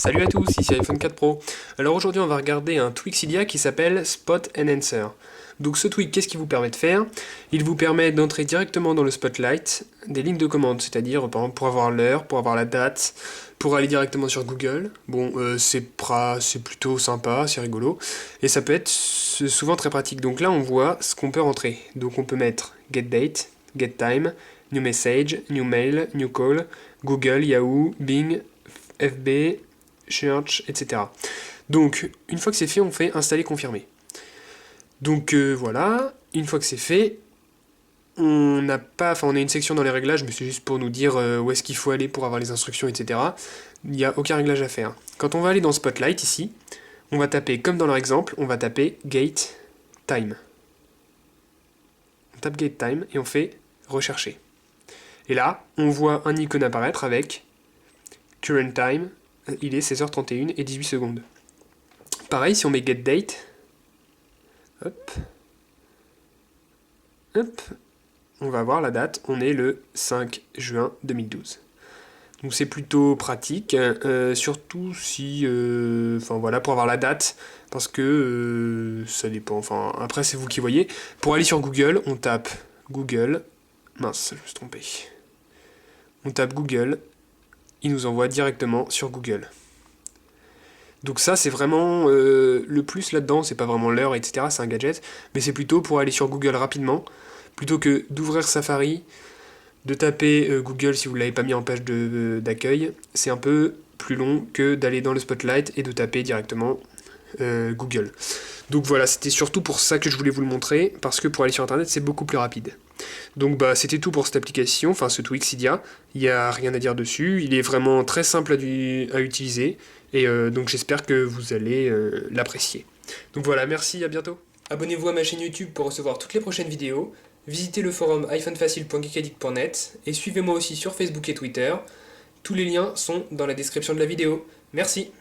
Salut à tous, ici iPhone 4 Pro. Alors aujourd'hui on va regarder un tweak Cydia qui s'appelle Spot Enhancer. Donc ce tweak, qu'est-ce qu'il vous permet de faire? Il vous permet d'entrer directement dans le Spotlight des lignes de commande, c'est-à-dire par exemple pour avoir l'heure, pour avoir la date, pour aller directement sur Google. Bon, c'est plutôt sympa, c'est rigolo, et ça peut être souvent très pratique. Donc là on voit ce qu'on peut rentrer. Donc on peut mettre Get Date, Get Time, New Message, New Mail, New Call, Google, Yahoo, Bing, FB, Search, etc. Donc, une fois que c'est fait, on fait installer, confirmer. Donc voilà, une fois que c'est fait, on a une section dans les réglages, mais c'est juste pour nous dire où est-ce qu'il faut aller pour avoir les instructions, etc. Il n'y a aucun réglage à faire. Quand on va aller dans Spotlight ici, on va taper, comme dans leur exemple, on va taper Gate Time. On tape Gate Time et on fait rechercher. Et là, on voit un icône apparaître avec Current Time, il est 16h31 et 18 secondes. Pareil, si on met Get Date, hop, hop, on va voir la date, on est le 5 juin 2012. Donc c'est plutôt pratique, surtout si, voilà, pour avoir la date, parce que ça dépend, après c'est vous qui voyez. Pour aller sur Google, on tape Google, mince, je me suis trompé. On tape Google, il nous envoie directement sur Google. Donc ça c'est vraiment le plus là-dedans, c'est pas vraiment l'heure, etc. C'est un gadget, mais c'est plutôt pour aller sur Google rapidement, plutôt que d'ouvrir Safari, de taper Google si vous ne l'avez pas mis en page d'accueil. C'est un peu plus long que d'aller dans le Spotlight et de taper directement Google. Donc voilà, c'était surtout pour ça que je voulais vous le montrer, parce que pour aller sur internet c'est beaucoup plus rapide. Donc bah c'était tout pour cette application, enfin ce tweak Cydia, il n'y a rien à dire dessus, il est vraiment très simple à utiliser, et donc j'espère que vous allez l'apprécier. Donc voilà, merci, à bientôt. Abonnez-vous à ma chaîne YouTube pour recevoir toutes les prochaines vidéos, visitez le forum iPhonefacile.geekaddict.net, et suivez-moi aussi sur Facebook et Twitter, tous les liens sont dans la description de la vidéo. Merci.